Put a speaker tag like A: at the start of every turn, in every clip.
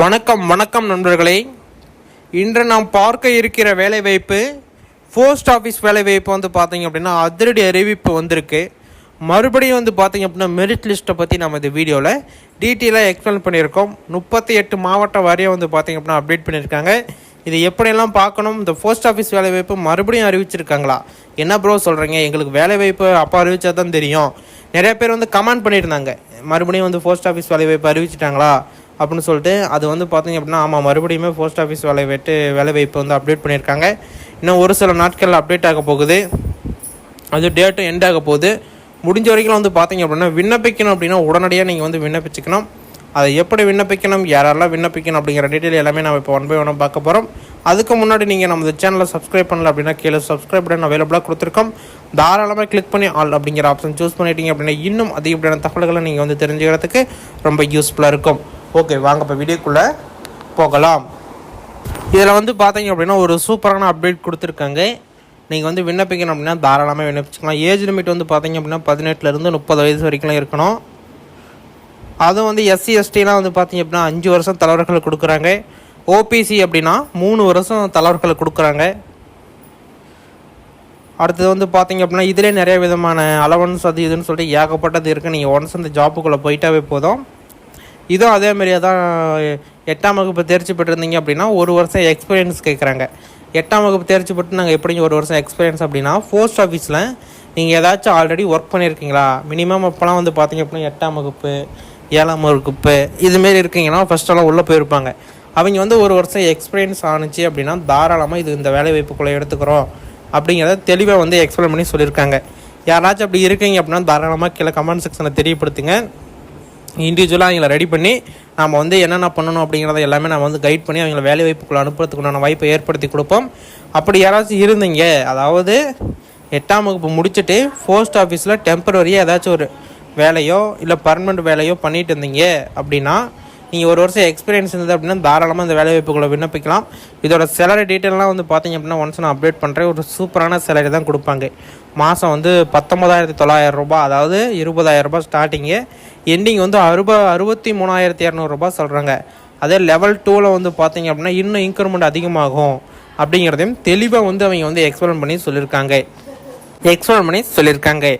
A: வணக்கம் வணக்கம் நண்பர்களே. இன்று நாம் பார்க்க இருக்கிற வேலைவாய்ப்பு போஸ்ட் ஆஃபீஸ் வேலைவாய்ப்பு வந்து பார்த்தீங்க அப்படின்னா அதிரடி அறிவிப்பு வந்திருக்கு. மறுபடியும் வந்து பார்த்தீங்க அப்படின்னா மெரிட் லிஸ்ட்டை பற்றி நம்ம இந்த வீடியோவில் டீட்டெயிலாக எக்ஸ்பிளைன் பண்ணியிருக்கோம். 38 மாவட்டம் வரையும் வந்து பார்த்தீங்க அப்படின்னா அப்டேட் பண்ணியிருக்காங்க. இது எப்படியெல்லாம் பார்க்கணும், இந்த போஸ்ட் ஆஃபீஸ் வேலைவாய்ப்பு மறுபடியும் அறிவிச்சிருக்காங்களா, என்ன ப்ரோ சொல்கிறீங்க, எங்களுக்கு வேலைவாய்ப்பு அப்போ அறிவிச்சா தான் தெரியும். நிறைய பேர் வந்து கமெண்ட் பண்ணியிருந்தாங்க, மறுபடியும் வந்து போஸ்ட் ஆஃபீஸ் வேலைவாய்ப்பு அறிவிச்சிட்டாங்களா அப்படின்னு சொல்லிட்டு. அது வந்து பார்த்தீங்க அப்படின்னா ஆமாம், மறுபடியுமே போஸ்ட் ஆஃபீஸ் வேலைவாய்ப்பு வந்து அப்டேட் பண்ணியிருக்காங்க. இன்னும் ஒரு சில நாட்களில் அப்டேட் ஆக போகுது. அது டேட்டும் எண்ட் ஆக போகுது. முடிஞ்ச வரைக்கும் வந்து பார்த்தீங்க அப்படின்னா விண்ணப்பிக்கணும் அப்படின்னா உடனடியாக நீங்கள் வந்து விண்ணப்பிச்சுக்கணும். அதை எப்படி விண்ணப்பிக்கணும், யாரெல்லாம் விண்ணப்பிக்கணும் அப்படிங்கிற டீட்டெயில் எல்லாமே நம்ம இப்போ ஒன் பை ஒன்னாக பார்க்க போகிறோம். அதுக்கு முன்னாடி நீங்கள் நம்ம சேனலை சப்ஸ்கிரைப் பண்ணல அப்படின்னா கீழே சப்ஸ்கிரைப் பட்டன் அவைலபிளாக கொடுத்துருக்கோம். தாராளமாக கிளிக் பண்ணி ஆல் அப்படிங்கிற ஆப்ஷன் சூஸ் பண்ணிட்டீங்க அப்படின்னா இன்னும் அதிகப்படியான தகவல்களை நீங்கள் வந்து தெரிஞ்சுக்கிறதுக்கு ரொம்ப யூஸ்ஃபுல்லாக இருக்கும். ஓகே, வாங்க இப்போ வீடியோக்குள்ளே போகலாம். இதில் வந்து பார்த்தீங்க அப்படின்னா ஒரு சூப்பரான அப்டேட் கொடுத்துருக்காங்க. நீங்கள் வந்து விண்ணப்பிக்கணும் அப்படின்னா தாராளமாக விண்ணப்பிச்சுக்கலாம். ஏஜ் லிமிட் வந்து பார்த்தீங்க அப்படின்னா 18லேருந்து 30 வயசு வரைக்கும் இருக்கணும். அதுவும் வந்து எஸ்சி எஸ்டிலாம் வந்து பார்த்தீங்க அப்படின்னா 5 வருஷம் தலைவர்கள் கொடுக்குறாங்க. ஓபிசி அப்படின்னா 3 வருஷம் தலைவர்கள் கொடுக்குறாங்க. அடுத்தது வந்து பார்த்தீங்க அப்படின்னா இதிலே நிறைய விதமான அலவன்ஸ் அது இதுன்னு சொல்லிட்டு ஏகப்பட்டது இருக்குது. நீங்கள் ஒன்ஸ் அந்த ஜாப்புக்குள்ளே போயிட்டாவே போதும். இதுவும் அதேமாரியே தான். 8ஆம் வகுப்பு தேர்ச்சி பெற்றிருந்தீங்க அப்படின்னா 1 வருஷம் எக்ஸ்பீரியன்ஸ் கேட்குறாங்க. 8ஆம் வகுப்பு தேர்ச்சி பெற்று நாங்கள் எப்படி 1 வருஷம் எக்ஸ்பீரியன்ஸ் அப்படின்னா போஸ்ட் ஆஃபீஸில் நீங்கள் ஏதாச்சும் ஆல்ரெடி ஒர்க் பண்ணியிருக்கீங்களா, மினிமம் அப்போலாம் வந்து பார்த்தீங்க அப்படின்னா 8ஆம் வகுப்பு 7ஆம் வகுப்பு இதுமாரி இருக்கீங்கன்னா ஃபஸ்ட்டெல்லாம் உள்ளே போயிருப்பாங்க. அவங்க வந்து 1 வருஷம் எக்ஸ்பீரியன்ஸ் ஆணுச்சு அப்படின்னா தாராளமாக இது இந்த வேலைவாய்ப்புக்குள்ளே எடுத்துக்கிறோம் அப்படிங்கிறத தெளிவாக வந்து எக்ஸ்பிளைன் பண்ணி சொல்லியிருக்காங்க. யாராச்சும் அப்படி இருக்கீங்க அப்படின்னா தாராளமாக கீழே கமெண்ட் செக்ஷனை தெரியப்படுத்துங்க. இண்டிவிஜுவலாக அவங்கள ரெடி பண்ணி நம்ம வந்து என்னென்ன பண்ணணும் அப்படிங்கிறத எல்லாமே நம்ம வந்து கைட் பண்ணி அவங்கள வேலை வாய்ப்புக்குள்ளே அனுப்புறதுக்குண்டான வாய்ப்பை ஏற்படுத்தி கொடுப்போம். அப்படி யாராச்சும் இருந்தீங்க, அதாவது 8ஆம் வகுப்பு முடிச்சுட்டு போஸ்ட் ஆஃபீஸில் டெம்பரரியாக ஏதாச்சும் ஒரு வேலையோ இல்லை பர்மனெண்ட் வேலையோ பண்ணிட்டு இருந்தீங்க அப்படின்னா நீங்கள் 1 வருஷம் எக்ஸ்பீரியன்ஸ் இருந்தது அப்படின்னா தாராளமாக இந்த வேலைவாய்ப்புக்குள்ளே விண்ணப்பிக்கலாம். இதோட சேலரி டீட்டெயிலாம் வந்து பார்த்தீங்க அப்படின்னா ஒன்ஸ் நான் அப்டேட் பண்ணுறேன். ஒரு சூப்பரான சேலரி தான் கொடுப்பாங்க. மாதம் வந்து 19,900 ரூபாய், அதாவது 20,000 ரூபாய் ஸ்டார்டிங்கு. எண்டிங் வந்து 63,200 ரூபாய் சொல்கிறாங்க. அதே லெவல் 2ல் வந்து பார்த்தீங்க அப்படின்னா இன்னும் இன்க்ரிமெண்ட் அதிகமாகும் அப்படிங்கிறதையும் தெளிவாக வந்து அவங்க வந்து எக்ஸ்பிளைன் பண்ணி சொல்லியிருக்காங்க.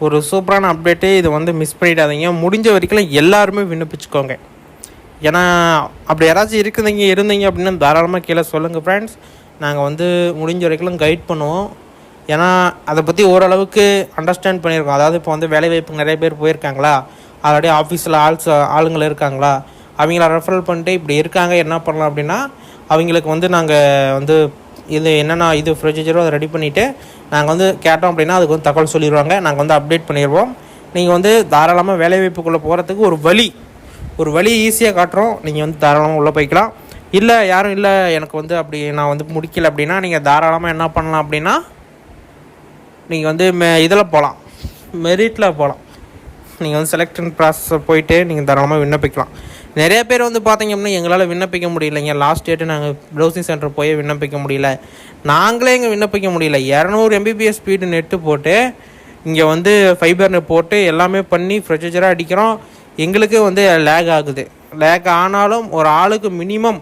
A: ஒரு சூப்பரான அப்டேட்டு. இது வந்து மிஸ் பண்ணிடாதீங்க. முடிஞ்ச வரைக்கும் எல்லாருமே விண்ணப்பிச்சுக்கோங்க. ஏன்னா அப்படி யாராச்சும் இருந்தீங்க அப்படின்னா தாராளமாக கீழே சொல்லுங்கள் ஃப்ரெண்ட்ஸ். நாங்கள் வந்து முடிஞ்ச வரைக்கும் கைட் பண்ணுவோம். ஏன்னா அதை பற்றி ஓரளவுக்கு அண்டர்ஸ்டாண்ட் பண்ணியிருக்கோம். அதாவது இப்போ வந்து வேலைவாய்ப்பு நிறைய பேர் போயிருக்காங்களா, ஆல்ரெடி ஆஃபீஸில் ஆளுங்கள் இருக்காங்களா, அவங்கள ரெஃபரல் பண்ணிட்டு இப்படி இருக்காங்க என்ன பண்ணலாம் அப்படின்னா அவங்களுக்கு வந்து நாங்கள் வந்து இது என்னென்ன இது ப்ரொசீஜரோ அதை ரெடி பண்ணிவிட்டு நாங்கள் வந்து கேட்டோம் அப்படின்னா அதுக்கு வந்து தகவல் சொல்லிடுவாங்க. நாங்கள் வந்து அப்டேட் பண்ணிடுவோம். நீங்கள் வந்து தாராளமாக வேலைவாய்ப்புக்குள்ளே போகிறதுக்கு ஒரு வழி ஈஸியாக காட்டுறோம். நீங்கள் வந்து தாராளமாக உள்ளே போய்க்கலாம். இல்லை யாரும் இல்லை எனக்கு வந்து அப்படி நான் வந்து முடிக்கல அப்படின்னா நீங்கள் தாராளமாக என்ன பண்ணலாம் அப்படின்னா நீங்கள் வந்து இதில் போகலாம், மெரிட்டில் போகலாம். நீங்கள் வந்து செலெக்ஷன் ப்ராசஸை போயிட்டு நீங்கள் தாராளமாக விண்ணப்பிக்கலாம். நிறைய பேர் வந்து பார்த்தீங்க அப்படின்னா எங்களால் விண்ணப்பிக்க முடியலைங்க, லாஸ்ட் டேட்டு நாங்கள் ப்ரௌசிங் சென்டர் போய் விண்ணப்பிக்க முடியல, நாங்களே இங்கே விண்ணப்பிக்க முடியல, 200 Mbps ஸ்பீடு நெட்டு போட்டு இங்கே வந்து ஃபைபர் நெட் போட்டு எல்லாமே பண்ணி ப்ரொசீஜராக அடிக்கிறோம். எங்களுக்கு வந்து லேக் ஆகுது. லேக் ஆனாலும் ஒரு ஆளுக்கு மினிமம்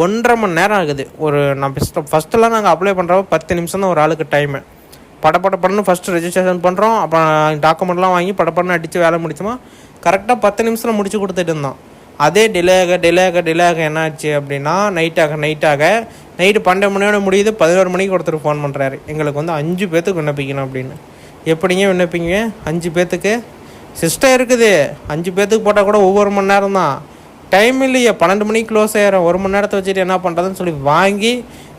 A: 1.5 மணி நேரம் ஆகுது. நான் ஃபஸ்ட்டெல்லாம் நாங்கள் அப்ளை பண்ணுறப்ப 10 நிமிஷம் தான் ஒரு ஆளுக்கு டைமு. படப்படன்னு ஃபஸ்ட்டு ரெஜிஸ்ட்ரேஷன் பண்ணுறோம், அப்புறம் டாக்குமெண்ட்லாம் வாங்கி படப்படன்னு அடித்து வேலை முடிச்சோமா கரெக்டாக 10 நிமிஷத்தில் முடிச்சு கொடுத்துட்டு இருந்தோம். அதே டிலே ஆக என்ன ஆச்சு அப்படின்னா நைட்டாக நைட்டு 12 மணியோட முடியுது, 11 மணிக்கு ஒருத்தர் ஃபோன் பண்ணுறாரு, எங்களுக்கு வந்து 5 பேர்த்துக்கு விண்ணப்பிக்கணும் அப்படின்னு. எப்படிங்க விண்ணப்பிங்க 5 பேர்த்துக்கு? சிஸ்டம் இருக்குது, 5 பேர்த்துக்கு போட்டால் கூட ஒவ்வொரு மணி நேரம் தான், டைம் இல்லையே, 12 மணிக்கு க்ளோஸ் ஆயிரும், 1 மணி நேரத்தை வச்சுட்டு என்ன பண்ணுறதுன்னு சொல்லி வாங்கி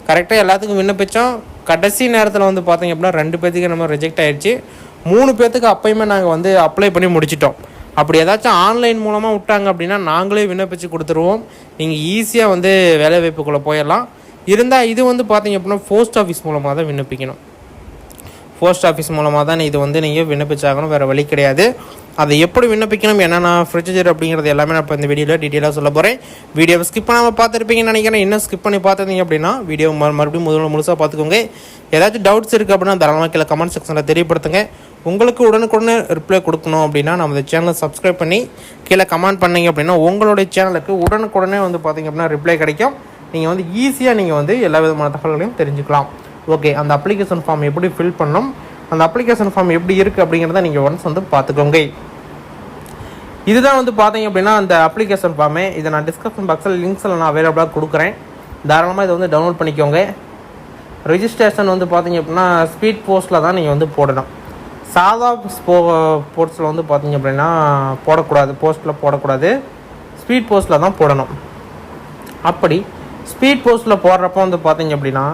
A: கரெக்டாக எல்லாத்துக்கும் விண்ணப்பித்தோம். கடைசி நேரத்தில் வந்து பார்த்தீங்க அப்படின்னா 2 பேர்த்துக்கு நம்ம ரிஜெக்ட் ஆகிடுச்சு. 3 பேர்த்துக்கு அப்போயுமே நாங்கள் வந்து அப்ளை பண்ணி முடிச்சிட்டோம். அப்படி ஏதாச்சும் ஆன்லைன் மூலமாக விட்டாங்க அப்படின்னா நாங்களே விண்ணப்பிச்சு கொடுத்துருவோம். நீங்கள் ஈஸியாக வந்து வேலைவாய்ப்புக்குள்ளே போயிடலாம். இருந்தால் இது வந்து பார்த்தீங்க அப்படின்னா போஸ்ட் ஆஃபீஸ் மூலமாக தான் விண்ணப்பிக்கணும். போஸ்ட் ஆஃபீஸ் மூலமாக தான் இது வந்து நீங்கள் விண்ணப்பிச்சாகணும், வேறு வழி கிடையாது. அதை எப்படி விண்ணப்பிக்கணும், என்னென்ன ப்ரொசீஜர் அப்படிங்கிறது எல்லாமே நான் இப்போ இந்த வீடியோவில் டீட்டெயிலாக சொல்ல போகிறேன். வீடியோவை ஸ்கிப் பண்ணாமல் பார்த்துருப்பீங்கன்னு நினைக்கிறேன். இன்னும் ஸ்கிப் பண்ணி பார்த்துருந்தீங்க அப்படின்னா வீடியோ மறுபடியும் முழுசாக பார்த்துக்கோங்க. ஏதாச்சும் டவுட்ஸ் இருக்குது அப்படின்னா தாராளமாக கீழே கமெண்ட் செக்ஷனில் தெரியப்படுத்துங்க. உங்களுக்கு உடனுக்குடனே ரிப்ளை கொடுக்கணும் அப்படின்னா நம்ம இந்த சேனலை சப்ஸ்கிரைப் பண்ணி கீழே கமெண்ட் பண்ணிங்க அப்படின்னா உங்களுடைய சேனலுக்கு உடனுக்குடனே வந்து பார்த்திங்க அப்படின்னா ரிப்ளை கிடைக்கும். நீங்கள் வந்து ஈஸியாக நீங்கள் வந்து எல்லா விதமான தகவல்களையும் தெரிஞ்சுக்கலாம். ஓகே, அந்த அப்ளிகேஷன் ஃபார்ம் எப்படி ஃபில் பண்ணணும், அந்த அப்ளிகேஷன் ஃபார்ம் எப்படி இருக்குது அப்படிங்கிறத நீங்கள் ஒன்ஸ் வந்து பார்த்துக்கோங்க. இதுதான் வந்து பார்த்தீங்க அப்படின்னா அந்த அப்ளிகேஷன் ஃபார்மே. இதை நான் டிஸ்கிரிப்ஷன் பாக்ஸில் லிங்க்ஸில் நான் அவைலபிளாக கொடுக்குறேன். தாராளமாக இதை வந்து டவுன்லோட் பண்ணிக்கோங்க. ரிஜிஸ்ட்ரேஷன் வந்து பார்த்தீங்க அப்படின்னா ஸ்பீட் போஸ்ட்டில் தான் நீங்கள் வந்து போடணும். சாதா போஸ்ட்டில் வந்து பார்த்தீங்க அப்படின்னா போடக்கூடாது, போஸ்ட்டில் போடக்கூடாது, ஸ்பீட் போஸ்ட்டில் தான் போடணும். அப்படி ஸ்பீட் போஸ்ட்டில் போடுறப்போ வந்து பார்த்தீங்க அப்படின்னா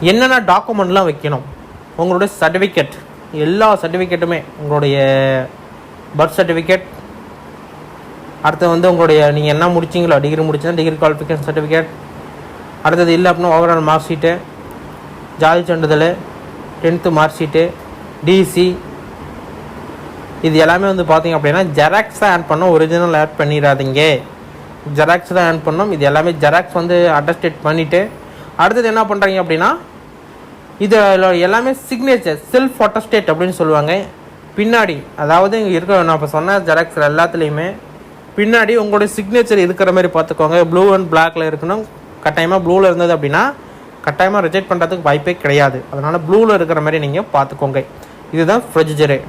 A: என்னென்ன டாக்குமெண்ட்லாம் வைக்கணும், உங்களுடைய சர்டிஃபிகேட், எல்லா சர்டிஃபிகேட்டுமே, உங்களுடைய பர்த் சர்டிஃபிகேட், அடுத்து வந்து உங்களுடைய நீங்கள் என்ன முடிச்சிங்களோ, டிகிரி முடிச்சா டிகிரி குவாலிஃபிகேஷன் சர்டிஃபிகேட், அடுத்தது இல்லை அப்படின்னா ஓவரால் மார்க் ஷீட்டு, ஜாதி சான்றிதழ், 10th மார்க் ஷீட்டு, டிசி, இது எல்லாமே வந்து பார்த்தீங்க அப்படின்னா ஜெராக்ஸ் தான் ஆட் பண்ணோம், ஒரிஜினல் ஆட் பண்ணிடாதீங்க. ஜெராக்ஸ் தான் ஆட் பண்ணோம். இது எல்லாமே ஜெராக்ஸ் வந்து அட்டஸ்டேட் பண்ணிவிட்டு அடுத்தது என்ன பண்ணுறீங்க அப்படின்னா இது எல்லாமே சிக்னேச்சர், செல்ஃப் அட்டஸ்டேட் அப்படின்னு சொல்லுவாங்க. பின்னாடி அதாவது இங்கே இருக்க நான் இப்போ சொன்ன ஜெராக்ஸ் எல்லாத்துலேயுமே பின்னாடி உங்களுடைய சிக்னேச்சர் இருக்கிற மாதிரி பார்த்துக்கோங்க. ப்ளூ அண்ட் பிளாக்ல இருக்கணும். கட்டாயமாக ப்ளூவில் இருந்தது அப்படின்னா கட்டாயமாக ரிஜெக்ட் பண்ணுறதுக்கு வாய்ப்பே கிடையாது. அதனால் ப்ளூவில் இருக்கிற மாதிரி நீங்கள் பார்த்துக்கோங்க. இதுதான் ப்ரொசீஜரு.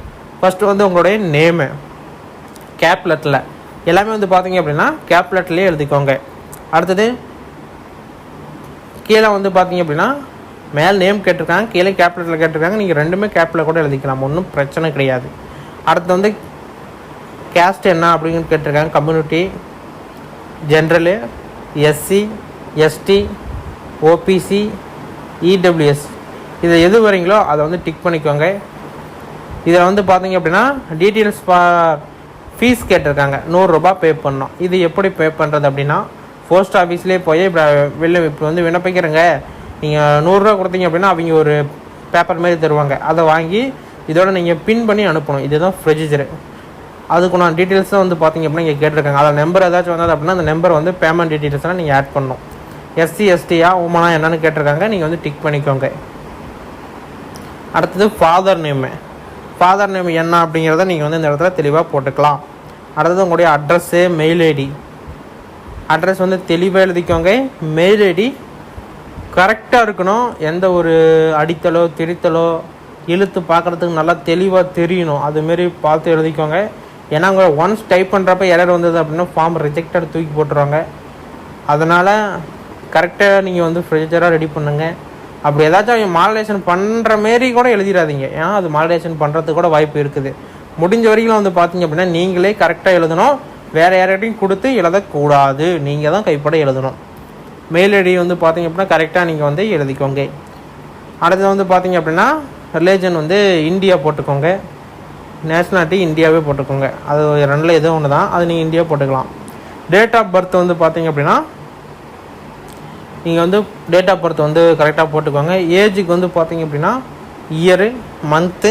A: ஃபஸ்ட்டு வந்து உங்களுடைய நேமு கேப்லெட்டில் எல்லாமே வந்து பார்த்தீங்க அப்படின்னா கேப்லெட்லேயே எழுதிக்கோங்க. அடுத்தது கீழே வந்து பார்த்தீங்க அப்படின்னா மேலே நேம் கேட்டிருக்காங்க, கீழே கேப்லெட்டில் கேட்டிருக்காங்க. நீங்கள் ரெண்டுமே கேப்பில் கூட எழுதிக்கலாம், ஒன்றும் பிரச்சனை கிடையாது. அடுத்து வந்து கேஸ்ட் என்ன அப்படின்னு கேட்டிருக்காங்க. Community, general, SC, ST, OBC, EWS, இதை எது வரீங்களோ அதை வந்து டிக் பண்ணிக்கோங்க. இதில் வந்து பார்த்தீங்க அப்படின்னா டீட்டெயில்ஸ் ஃபீஸ் கேட்டிருக்காங்க, 100 ரூபா பே பண்ணோம். இது எப்படி பே பண்ணுறது அப்படின்னா போஸ்ட் ஆஃபீஸ்லேயே போய் இப்போ வந்து விண்ணப்பிக்கிறேங்க, நீங்கள் 100 ரூபா கொடுத்தீங்க அப்படின்னா அவங்க ஒரு பேப்பர் மாதிரி தருவாங்க, அதை வாங்கி இதோட நீங்கள் பின் பண்ணி அனுப்பணும். இதுதான் ப்ரொசீஜரு. அதுக்கு நான் டீட்டெயில்ஸும் வந்து பார்த்தீங்க அப்படின்னா இங்கே கேட்டிருக்காங்க. அதில் நம்பர் ஏதாச்சும் வந்தது அப்படின்னா அந்த நம்பர் வந்து பேமெண்ட் டீட்டெயில்ஸ்லாம் நீங்கள் ஆட் பண்ணணும். எஸ்சி எஸ்டியா உமனா என்னென்னு கேட்டிருக்காங்க, நீங்கள் வந்து டிக் பண்ணிக்கோங்க. அடுத்தது ஃபாதர் நேமு, ஃபாதர் நேம் என்ன அப்படிங்கிறத நீங்கள் வந்து இந்த இடத்துல தெளிவாக போட்டுக்கலாம். அடுத்தது உங்களுடைய அட்ரஸ்ஸு, மெயில் ஐடி, அட்ரஸ் வந்து தெளிவாக எழுதிக்கோங்க. மெயில் ஐடி கரெக்டாக இருக்கணும். எந்த ஒரு அடித்தலோ திரித்தலோ இழுத்து பார்க்குறதுக்கு நல்லா தெளிவாக தெரியணும், அதுமாரி பார்த்து எழுதிக்கோங்க. ஏன்னா அவங்க ஒன்ஸ் டைப் பண்ணுறப்ப எரர் வந்தது அப்படின்னா ஃபார்ம் ரிஜெக்டட் தூக்கி போட்டுருவாங்க. அதனால் கரெக்டாக நீங்கள் வந்து ப்ரொசீஜராக ரெடி பண்ணுங்கள். அப்படி ஏதாச்சும் மாடலேஷன் பண்ணுற மாரி கூட எழுதிடாதீங்க, ஏன்னா அது மாடலேஷன் பண்ணுறதுக்கு கூட வாய்ப்பு இருக்குது. முடிஞ்ச வரைக்கும் வந்து பார்த்தீங்க அப்படின்னா நீங்களே கரெக்டாக எழுதணும், வேறு யார்கிட்டையும் கொடுத்து எழுதக்கூடாது, நீங்கள் தான் கைப்பட எழுதணும். மெயில் ஐடி வந்து பார்த்தீங்க அப்படின்னா கரெக்டாக நீங்கள் வந்து எழுதிக்கோங்க. அடுத்தது வந்து பார்த்தீங்க அப்படின்னா ரிலேஜன் வந்து இந்தியா போட்டுக்கோங்க, நேஷ்னாலிட்டி இந்தியாவே போட்டுக்கோங்க. அது ரெண்டில் எதோ ஒன்று தான், அது நீங்கள் இந்தியா போட்டுக்கலாம். டேட் ஆஃப் பர்த் வந்து பார்த்தீங்க அப்படின்னா நீங்கள் வந்து டேட் ஆஃப் பர்த் வந்து கரெக்டாக போட்டுக்கோங்க. ஏஜுக்கு வந்து பார்த்தீங்க அப்படின்னா இயரு, மந்த்து,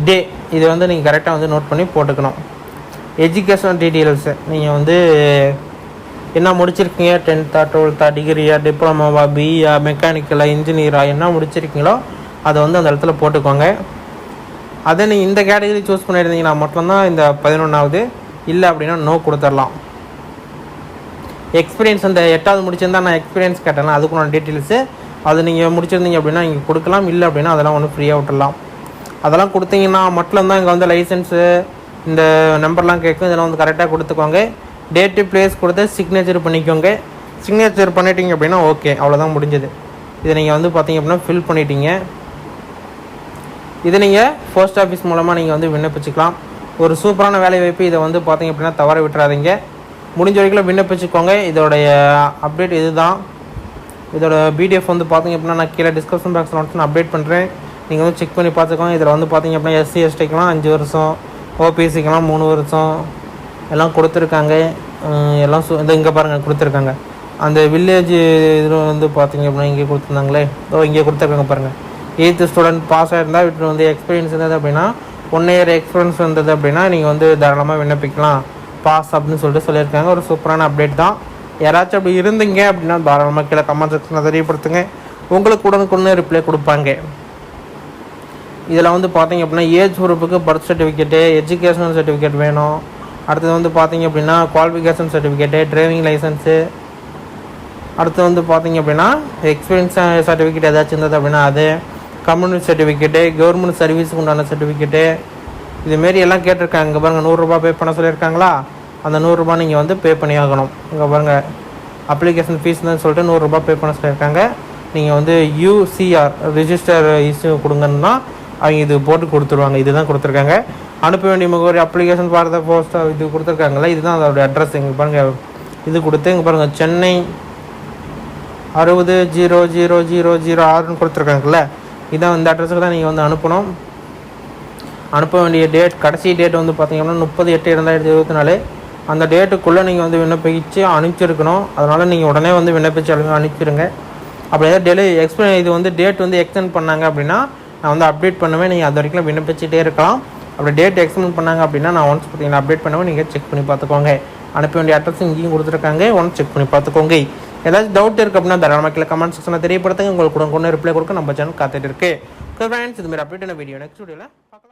A: டே, இது வந்து நீங்கள் கரெக்டாக வந்து நோட் பண்ணி போட்டுக்கணும். எஜுகேஷன் டீட்டெயில்ஸு நீங்கள் வந்து என்ன முடிச்சிருக்கீங்க, 10th 12th டிகிரியா, டிப்ளமோவா, பிஇயா, மெக்கானிக்கலா, இன்ஜினியரா, என்ன முடிச்சிருக்கீங்களோ அதை வந்து அந்த இடத்துல போட்டுக்கோங்க. அதை நீங்கள் இந்த கேட்டகரி சூஸ் பண்ணியிருந்தீங்கன்னா மட்டும்தான் இந்த 11வது, இல்லை அப்படின்னா நோ கொடுத்துடலாம். எக்ஸ்பீரியன்ஸ் அந்த 8வது முடிச்சிருந்தா நான் எக்ஸ்பீரியன்ஸ் கேட்டேன்னா அதுக்குள்ள டீட்டெயில்ஸு அது நீங்கள் முடிச்சிருந்தீங்க அப்படின்னா இங்கே கொடுக்கலாம், இல்லை அப்படின்னா அதெல்லாம் ஒன்று ஃப்ரீயாக விட்டுடலாம். அதெல்லாம் கொடுத்தீங்கன்னா மட்டும்தான் இங்கே வந்து லைசன்ஸு இந்த நம்பர்லாம் கேட்கும், இதெல்லாம் வந்து கரெக்டாக கொடுத்துக்கோங்க. டேட்டு பிளேஸ் கொடுத்து சிக்னேச்சர் பண்ணிக்கோங்க. சிக்னேச்சர் பண்ணிட்டீங்க அப்படின்னா ஓகே, அவ்வளோதான் முடிஞ்சது. இதை நீங்கள் வந்து பார்த்தீங்க அப்படின்னா ஃபில் பண்ணிட்டீங்க. இதை நீங்கள் போஸ்ட் ஆஃபீஸ் மூலமாக நீங்கள் வந்து விண்ணப்பிச்சுக்கலாம். ஒரு சூப்பரான வேலை வாய்ப்பு. இதை வந்து பார்த்தீங்க அப்படின்னா தவற விட்டுறாதீங்க, முடிஞ்ச வரைக்கும் விண்ணப்பிச்சுக்கோங்க. இதோடைய அப்டேட் இது தான். இதோட பிடிஎஃப் வந்து பார்த்தீங்க அப்படின்னா நான் கீழே டிஸ்கிரிப்ஷன் பாக்ஸில் வந்து நான் அப்டேட் பண்ணுறேன், நீங்கள் வந்து செக் பண்ணி பார்த்துக்கோங்க. இதில் வந்து பார்த்தீங்க அப்படின்னா எஸ்சி எஸ்டிக்கெலாம் 5 வருஷம், ஓபிசிக்கெலாம் 3 வருஷம் எல்லாம் கொடுத்துருக்காங்க. எல்லாம் இந்த இங்கே பாருங்கள் கொடுத்துருக்காங்க. அந்த வில்லேஜ் இதில் வந்து பார்த்தீங்க அப்படின்னா இங்கே கொடுத்துருந்தாங்களே, இங்கே கொடுத்துருக்காங்க பாருங்கள். 8th ஸ்டூடெண்ட் பாஸ் ஆகிருந்தால் வீட்டில் வந்து எக்ஸ்பீரியன்ஸ் இருந்தது அப்படின்னா 1 year எக்ஸ்பீரியன்ஸ் இருந்தது அப்படின்னா நீங்கள் வந்து தாராளமாக விண்ணப்பிக்கலாம் பாஸ் அப்படின்னு சொல்லிட்டு சொல்லியிருக்காங்க. ஒரு சூப்பரான அப்டேட் தான். யாராச்சும் அப்படி இருந்தீங்க அப்படின்னா தாராளமாக கீழே கமெண்ட் செக்ஷனில் தெரியப்படுத்துங்க. உங்களுக்கு உடனுக்குடனே ரிப்ளை கொடுப்பாங்க. இதில் வந்து பார்த்தீங்க அப்படின்னா ஏஜ் குரூப்புக்கு பர்த் சர்டிஃபிகேட்டு, எஜுகேஷனல் சர்டிஃபிகேட் வேணும். அடுத்தது வந்து பார்த்தீங்க அப்படின்னா குவாலிஃபிகேஷன் சர்டிஃபிகேட்டு, டிரைவிங் லைசன்ஸு, அடுத்து வந்து பார்த்தீங்க அப்படின்னா எக்ஸ்பீரியன்ஸ் சர்டிஃபிகேட் ஏதாச்சும் இருந்தது அப்படின்னா அது, கம்யூனிட்டி சர்டிஃபிகேட்டு, கவர்மெண்ட் சர்வீஸுக்கு உண்டான சர்டிஃபிகேட்டு, இதுமாரி எல்லாம் கேட்டிருக்காங்க. இங்கே பாருங்கள் 100 ரூபா பே பண்ண சொல்லியிருக்காங்களா, அந்த 100 ரூபா நீங்கள் வந்து பே பண்ணி ஆகணும். இங்கே பாருங்கள் அப்ளிகேஷன் ஃபீஸ்ன்னு சொல்லிட்டு 100 ரூபா பே பண்ண சொல்லியிருக்காங்க. நீங்கள் வந்து UCR ரிஜிஸ்டர் இஷ்யூ கொடுங்கன்னா அவங்க இது போட்டு கொடுத்துருவாங்க. இதுதான் கொடுத்துருக்காங்க. அனுப்ப வேண்டிய முகவரி அப்ளிகேஷன் ஃபார் த போஸ்ட் இது கொடுத்துருக்காங்களா, இதுதான் அதோடய அட்ரஸ். இங்கே பாருங்கள் இது கொடுத்து இங்கே பாருங்கள் சென்னை 600006 கொடுத்துருக்காங்கல்ல, இதான் இந்த அட்ரஸுக்கு தான் நீங்கள் வந்து அனுப்பணும். அனுப்ப வேண்டிய டேட் கடைசி டேட் வந்து பார்த்தீங்கன்னா 30/8/2024. அந்த டேட்டுக்குள்ளே நீங்கள் வந்து விண்ணப்பிச்சு அனுப்பிச்சிருக்கணும். அதனால் நீங்கள் உடனே வந்து விண்ணப்பிச்சு அனுப்பிச்சிருங்க. அப்படி ஏதாவது இது வந்து டேட் வந்து எக்ஸ்டெண்ட் பண்ணாங்க அப்படின்னா நான் வந்து அப்டேட் பண்ணுவேன். நீங்கள் அது வரைக்கும் விண்ணப்பிச்சுட்டே இருக்கலாம். அப்படி டேட் எக்ஸ்டெண்ட் பண்ணாங்க அப்படின்னா நான் ஒன்ஸ் பார்த்தீங்கன்னா அப்டேட் பண்ணுவேன். நீங்கள் செக் பண்ணி பார்த்துக்கோங்க. அனுப்ப வேண்டிய அட்ரஸ் இங்கேயும் கொடுத்துருக்காங்க. ஒன்ஸ் செக் பண்ணி பார்த்துக்கோங்க. ஏதாச்சும் டவுட் இருக்குது அப்படின்னா தாராளமாக கீழே கமெண்ட் செக்ஷனில் தெரியப்படுத்துங்க. உங்களுக்கு ரிப்ளை கொடுக்க நம்ம சேனல் காத்துட்டு இருக்கு. ஃப்ரெண்ட்ஸ் இதுமாதிரி அப்டேட்டான வீடியோ நெக்ஸ்ட் வீடியோவில் பார்க்கலாம்.